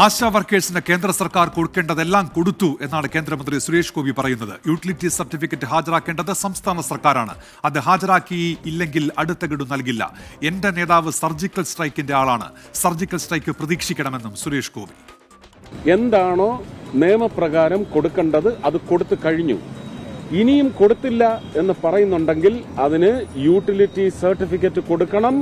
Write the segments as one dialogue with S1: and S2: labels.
S1: ആശാ വർക്കേഴ്സിന് കേന്ദ്ര സർക്കാർ കൊടുക്കേണ്ടതെല്ലാം കൊടുത്തു എന്നാണ് കേന്ദ്രമന്ത്രി സുരേഷ് ഗോപി പറയുന്നത്. യൂട്ടിലിറ്റി സർട്ടിഫിക്കറ്റ് ഹാജരാക്കേണ്ടത് സംസ്ഥാന സർക്കാരാണ്. അത് ഹാജരാക്കി ഇല്ലെങ്കിൽ അടുത്ത ഗഡു നൽകില്ല. എന്റെ നേതാവ് സർജിക്കൽ സ്ട്രൈക്കിന്റെ ആളാണ്. സർജിക്കൽ സ്ട്രൈക്ക് പ്രതീക്ഷിക്കണമെന്നും സുരേഷ് ഗോപി.
S2: എന്താണോ നിയമപ്രകാരം കൊടുക്കേണ്ടത് അത് കൊടുത്തു കഴിഞ്ഞു. ഇനിയും കൊടുത്തില്ല എന്ന് പറയുന്നുണ്ടെങ്കിൽ അതിന് യൂട്ടിലിറ്റി സർട്ടിഫിക്കറ്റ് കൊടുക്കണം.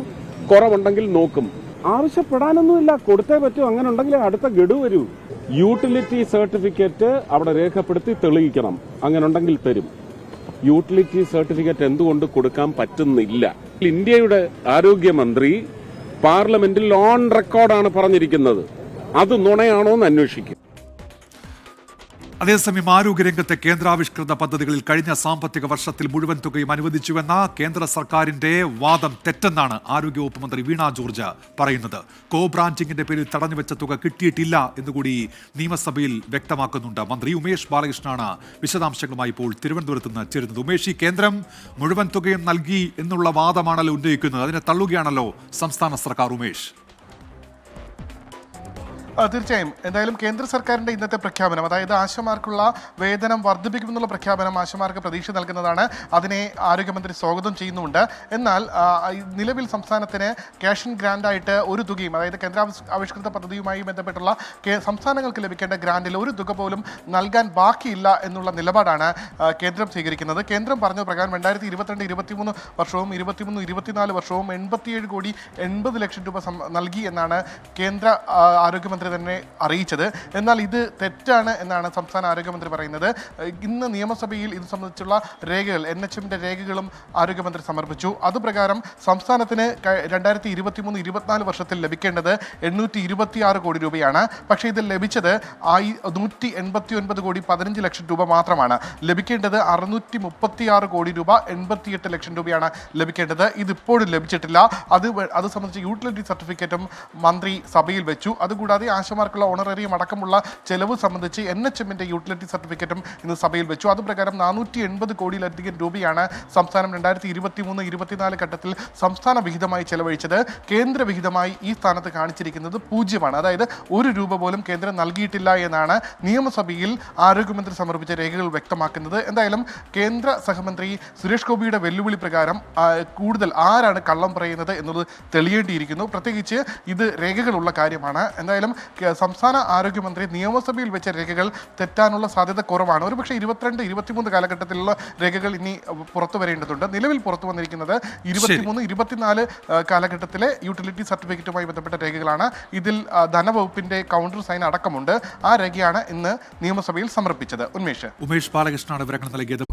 S2: കുറവുണ്ടെങ്കിൽ നോക്കും. ആവശ്യപ്പെടാനൊന്നുമില്ല, കൊടുത്തേ പറ്റൂ. അങ്ങനെ ഉണ്ടെങ്കിൽ അടുത്ത ഗഡു വരൂ. യൂട്ടിലിറ്റി സർട്ടിഫിക്കറ്റ് അവിടെ രേഖപ്പെടുത്തി തെളിയിക്കണം. അങ്ങനെ ഉണ്ടെങ്കിൽ തരും. യൂട്ടിലിറ്റി സർട്ടിഫിക്കറ്റ് എന്തുകൊണ്ട് കൊടുക്കാൻ പറ്റുന്നില്ല? ഇന്ത്യയുടെ ആരോഗ്യമന്ത്രി പാർലമെന്റിൽ ഓൺ റെക്കോർഡാണ് പറഞ്ഞിരിക്കുന്നത്. അത് നുണയാണോ എന്ന് അന്വേഷിക്കും.
S1: അതേസമയം ആരോഗ്യരംഗത്തെ കേന്ദ്രാവിഷ്കൃത പദ്ധതികളിൽ കഴിഞ്ഞ സാമ്പത്തിക വർഷത്തിൽ മുഴുവൻ തുകയും അനുവദിച്ചുവെന്ന കേന്ദ്ര സർക്കാരിന്റെ വാദം തെറ്റെന്നാണ് ആരോഗ്യവകുപ്പ് മന്ത്രി വീണ ജോർജ് പറയുന്നത്. കോ ബ്രാഞ്ചിങ്ങിന്റെ പേരിൽ തടഞ്ഞുവെച്ച തുക കിട്ടിയിട്ടില്ല എന്നുകൂടി നിയമസഭയിൽ വ്യക്തമാക്കുന്നുണ്ട്. മന്ത്രി ഉമേഷ് ബാലകൃഷ്ണനാണ് വിശദാംശങ്ങളുമായി ഇപ്പോൾ തിരുവനന്തപുരത്ത് നിന്ന് ചേരുന്നത്. ഉമേഷ്, ഈ കേന്ദ്രം മുഴുവൻ തുകയും നൽകി എന്നുള്ള വാദമാണല്ലോ ഉന്നയിക്കുന്നത്. അതിനെ തള്ളുകയാണല്ലോ സംസ്ഥാന സർക്കാർ. ഉമേഷ്,
S3: തീർച്ചയായും. എന്തായാലും കേന്ദ്ര സർക്കാരിൻ്റെ ഇന്നത്തെ പ്രഖ്യാപനം, അതായത് ആശമാർക്കുള്ള വേതനം വർദ്ധിപ്പിക്കുമെന്നുള്ള പ്രഖ്യാപനം ആശമാർക്ക് പ്രതീക്ഷ നൽകുന്നതാണ്. അതിനെ ആരോഗ്യമന്ത്രി സ്വാഗതം ചെയ്യുന്നുമുണ്ട്. എന്നാൽ നിലവിൽ സംസ്ഥാനത്തിന് ക്യാഷ് ആൻഡ് ഗ്രാൻഡായിട്ട് ഒരു തുകയും, അതായത് കേന്ദ്രാവിഷ്കൃത പദ്ധതിയുമായി ബന്ധപ്പെട്ടുള്ള സംസ്ഥാനങ്ങൾക്ക് ലഭിക്കേണ്ട ഗ്രാൻഡിൽ ഒരു തുക പോലും നൽകാൻ ബാക്കിയില്ല എന്നുള്ള നിലപാടാണ് കേന്ദ്രം സ്വീകരിക്കുന്നത്. കേന്ദ്രം പറഞ്ഞ പ്രകാരം 2022-23 വർഷവും 23-24 വർഷവും 87 കോടി 80 ലക്ഷം രൂപ നൽകി എന്നാണ് കേന്ദ്ര ആരോഗ്യമന്ത്രി തന്നെ അറിയിച്ചത്. എന്നാൽ ഇത് തെറ്റാണ് എന്നാണ് സംസ്ഥാന ആരോഗ്യമന്ത്രി പറയുന്നത്. ഇന്ന് നിയമസഭയിൽ ഇത് സംബന്ധിച്ചുള്ള രേഖകൾ, NHMന്റെ രേഖകളും ആരോഗ്യമന്ത്രി സമർപ്പിച്ചു. അതുപ്രകാരം സംസ്ഥാനത്തിന് 2023-24 വർഷത്തിൽ ലഭിക്കേണ്ടത് 826 കോടി രൂപയാണ്. പക്ഷേ ഇത് ലഭിച്ചത് 189 കോടി 15 ലക്ഷം രൂപ മാത്രമാണ്. ലഭിക്കേണ്ടത് 636 കോടി രൂപ 88 ലക്ഷം രൂപയാണ് ലഭിക്കേണ്ടത്. ഇതിപ്പോഴും ലഭിച്ചിട്ടില്ല. അത് സംബന്ധിച്ച് യൂട്ടിലിറ്റി സർട്ടിഫിക്കറ്റും മന്ത്രി സഭയിൽ വെച്ചു. അതുകൂടാതെ ആശമാർക്കുള്ള ഓണറേറിയം അടക്കമുള്ള ചെലവ് സംബന്ധിച്ച് NHMന്റെ യൂട്ടിലിറ്റി സർട്ടിഫിക്കറ്റും ഇന്ന് സഭയിൽ വെച്ചു. അതുപ്രകാരം 480 കോടിയിലധികം രൂപയാണ് സംസ്ഥാനം 2023-24 ഘട്ടത്തിൽ സംസ്ഥാന വിഹിതമായി ചെലവഴിച്ചത്. കേന്ദ്ര വിഹിതമായി ഈ സ്ഥാനത്ത് കാണിച്ചിരിക്കുന്നത് 0. അതായത് 1 രൂപ പോലും കേന്ദ്രം നൽകിയിട്ടില്ല എന്നാണ് നിയമസഭയിൽ ആരോഗ്യമന്ത്രി സമർപ്പിച്ച രേഖകൾ വ്യക്തമാക്കുന്നത്. എന്തായാലും കേന്ദ്ര സഹമന്ത്രി സുരേഷ് ഗോപിയുടെ വെല്ലുവിളി പ്രകാരം കൂടുതൽ ആരാണ് കള്ളം പറയുന്നത് എന്നുള്ളത് തെളിയേണ്ടിയിരിക്കുന്നു. പ്രത്യേകിച്ച് ഇത് രേഖകളുള്ള കാര്യമാണ്. എന്തായാലും സംസ്ഥാന ആരോഗ്യമന്ത്രി നിയമസഭയിൽ വെച്ച രേഖകൾ തെറ്റാനുള്ള സാധ്യത കുറവാണ്. ഒരുപക്ഷെ 22-23 കാലഘട്ടത്തിലുള്ള രേഖകൾ ഇനി പുറത്തു വരേണ്ടതുണ്ട്. നിലവിൽ പുറത്തു വന്നിരിക്കുന്നത് 23-24 കാലഘട്ടത്തിലെ യൂട്ടിലിറ്റി സർട്ടിഫിക്കറ്റുമായി ബന്ധപ്പെട്ട രേഖകളാണ്. ഇതിൽ ധനവകുപ്പിന്റെ കൗണ്ടർ സൈൻ അടക്കമുണ്ട്. ആ രേഖയാണ് ഇന്ന് നിയമസഭയിൽ സമർപ്പിച്ചത്. ഉമേഷ്
S1: ബാലകൃഷ്ണനാണ് വിവരങ്ങൾ നൽകിയത്.